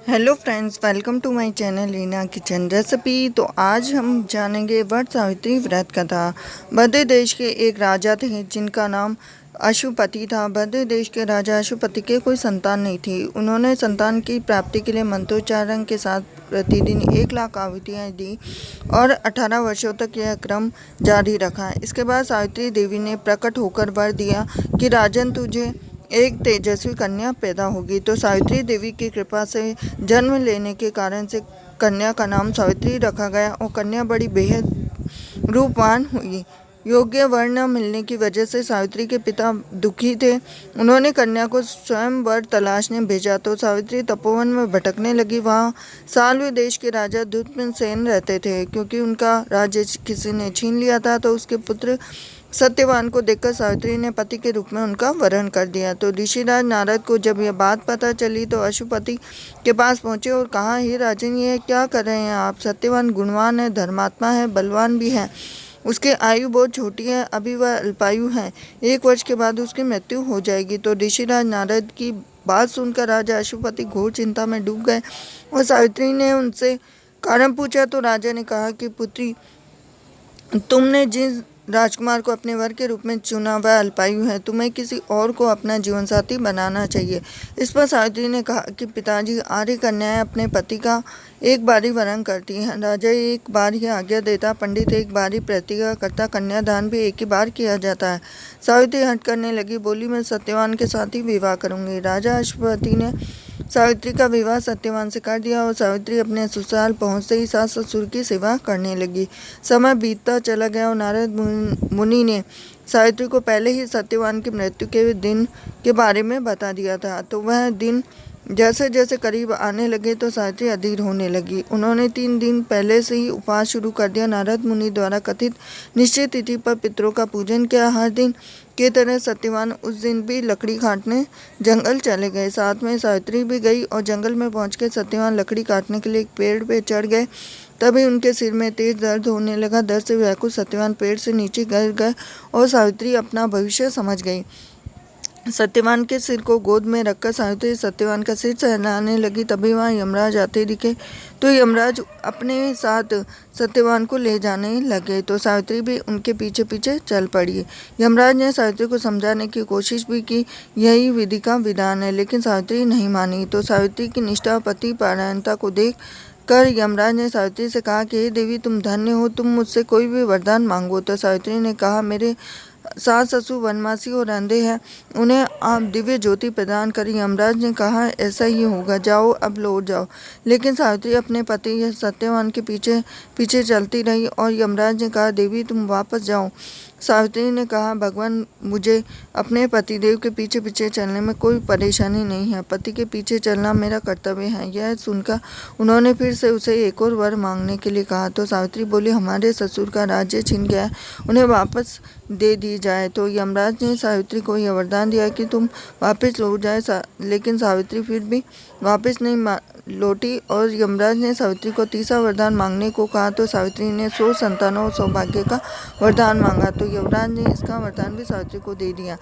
Hello friends, welcome to my channel Leena kitchen recipe. तो आज हम जानेंगे वट सावित्री व्रत कथा। बद्र देश के एक राजा थे जिनका नाम अशुपति था। बद्र देश के राजा अशुपति के कोई संतान नहीं थी। उन्होंने संतान की प्राप्ति के लिए मंत्रोच्चारण के साथ प्रतिदिन 1,00,000 आहुतियाँ दी और 18 वर्षों तक यह क्रम जारी रखा। इसके बाद सावित्री देवी ने प्रकट होकर वर दिया कि राजन, तुझे एक तेजस्वी कन्या पैदा होगी। तो सावित्री देवी की कृपा से जन्म लेने के कारण से कन्या का नाम सावित्री रखा गया और कन्या बड़ी बेहद रूपवान हुई। योग्य वर न मिलने की वजह से सावित्री के पिता दुखी थे। उन्होंने कन्या को स्वयं वर तलाशने भेजा तो सावित्री तपोवन में भटकने लगी। वहाँ साल्व देश के राजा धूम्रसेन रहते थे। क्योंकि उनका राज्य किसी ने छीन लिया था तो उसके पुत्र सत्यवान को देखकर सावित्री ने पति के रूप में उनका वरण कर दिया। तो ऋषिराज नारद को जब यह बात पता चली तो अशुपति के पास पहुंचे और कहा, हे राजन, ये क्या कर रहे हैं आप? सत्यवान गुणवान है, धर्मात्मा है, बलवान भी है। उसकी आयु बहुत छोटी है, अभी वह अल्पायु है। 1 वर्ष के बाद उसकी मृत्यु हो जाएगी। तो ऋषिराज नारद की बात सुनकर राजा अशुपति घोर चिंता में डूब गए और सावित्री ने उनसे कारण पूछा तो राजा ने कहा कि पुत्री, तुमने जिस राजकुमार को अपने वर के रूप में चुना वह अल्पायु है। तुम्हें किसी और को अपना जीवन साथी बनाना चाहिए। इस पर सावित्री ने कहा कि पिताजी, आर्य कन्याएं अपने पति का एक बार ही वरण करती हैं। राजा एक बार ही आज्ञा देता, पंडित एक बार ही प्रतिज्ञा करता, कन्यादान भी एक ही बार किया जाता है। सावित्री हट करने लगी, बोली, मैं सत्यवान के साथ ही विवाह करूंगी। राजा अशुपति ने सावित्री का विवाह सत्यवान से कर दिया और सावित्री अपने ससुराल पहुंचते ही सास ससुर की सेवा करने लगी। समय बीतता चला गया और नारद मुनि ने सावित्री को पहले ही सत्यवान की मृत्यु के दिन के बारे में बता दिया था। तो वह दिन जैसे जैसे करीब आने लगे तो सावित्री अधीर होने लगी। उन्होंने 3 दिन पहले से ही उपवास शुरू कर दिया। नारद मुनि द्वारा कथित निश्चित तिथि पर पितरों का पूजन किया। हर दिन की तरह सत्यवान उस दिन भी लकड़ी काटने जंगल चले गए। साथ में सावित्री भी गई और जंगल में पहुंचकर सत्यवान लकड़ी काटने के लिए एक पेड़ पे चढ़ गए। तभी उनके सिर में तेज दर्द होने लगा। दर्द से व्याकुल सत्यवान पेड़ से नीचे गिर गए और सावित्री अपना भविष्य समझ गई। सत्यवान के सिर को गोद में रखकर सावित्री सत्यवान का सिर सहलाने लगी। तभी वहाँ यमराज आते दिखे तो यमराज अपने साथ सत्यवान को ले जाने लगे। तो सावित्री भी उनके पीछे पीछे चल पड़ी। यमराज ने सावित्री को समझाने की कोशिश भी की, यही विधि का विधान है, लेकिन सावित्री नहीं मानी। तो सावित्री की निष्ठा, पति परायणता को देख कर यमराज ने सावित्री से कहा कि हे देवी, तुम धन्य हो, तुम मुझसे कोई भी वरदान मांगो। तो सावित्री ने कहा, मेरे सास ससुर वनवासी और अंधे हैं, उन्हें आप दिव्य ज्योति प्रदान करें। यमराज ने कहा, ऐसा ही होगा, जाओ अब लौट जाओ। लेकिन सावित्री अपने पति सत्यवान के पीछे पीछे चलती रही और यमराज ने कहा, देवी, तुम वापस जाओ। सावित्री ने कहा, भगवान, मुझे अपने पतिदेव के पीछे पीछे चलने में कोई परेशानी नहीं है। पति के पीछे चलना मेरा कर्तव्य है। यह सुनकर उन्होंने फिर से उसे एक और वर मांगने के लिए कहा। तो सावित्री बोली, हमारे ससुर का राज्य छिन गया है, उन्हें वापस दे दी जाए। तो यमराज ने सावित्री को यह वरदान दिया कि तुम वापस लौट जाए। लेकिन सावित्री फिर भी वापस नहीं लौटी और यमराज ने सावित्री को तीसरा वरदान मांगने को कहा। तो सावित्री ने 100 संतानों और सौभाग्य का वरदान मांगा। तो यमराज ने इसका वरदान भी सावित्री को दे दिया।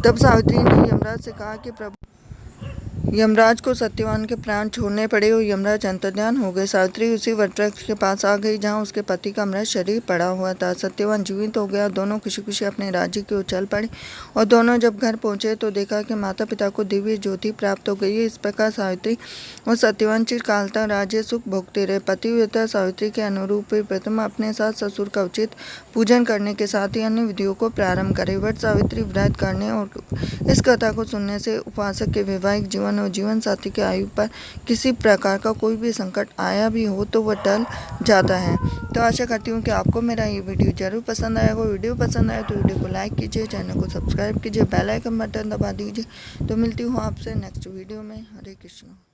तब सावित्री ने यमराज से कहा कि प्रभु, यमराज को सत्यवान के प्राण छोड़ने पड़े और यमराज अंतर्ध्यान हो गए। सावित्री उसी वटवृक्ष के पास आ गई जहां उसके पति का मृत शरीर पड़ा हुआ था। सत्यवान जीवित हो गया। दोनों खुशी खुशी अपने राज्य की ओर चल पड़े और दोनों जब घर पहुंचे तो देखा कि माता पिता को दिव्य ज्योति प्राप्त हो गई है। इस प्रकार सावित्री और सत्यवान चिरकाल तक राज्य सुख भोगते रहे। पतिव्रता सावित्री के अनुरूप प्रथम अपने सास ससुर का उचित पूजन करने के साथ ही अन्य विधियों को प्रारंभ करे। वट सावित्री व्रत करने और इस कथा को सुनने से उपासक के वैवाहिक जीवन और जीवन साथी की आयु पर किसी प्रकार का कोई भी संकट आया भी हो तो वह टल जाता है। तो आशा करती हूँ कि आपको मेरा ये वीडियो जरूर पसंद आएगा। वीडियो पसंद आए तो वीडियो को लाइक कीजिए, चैनल को सब्सक्राइब कीजिए, बेल आइकन बटन दबा दीजिए। तो मिलती हूँ आपसे नेक्स्ट वीडियो में। हरे कृष्ण।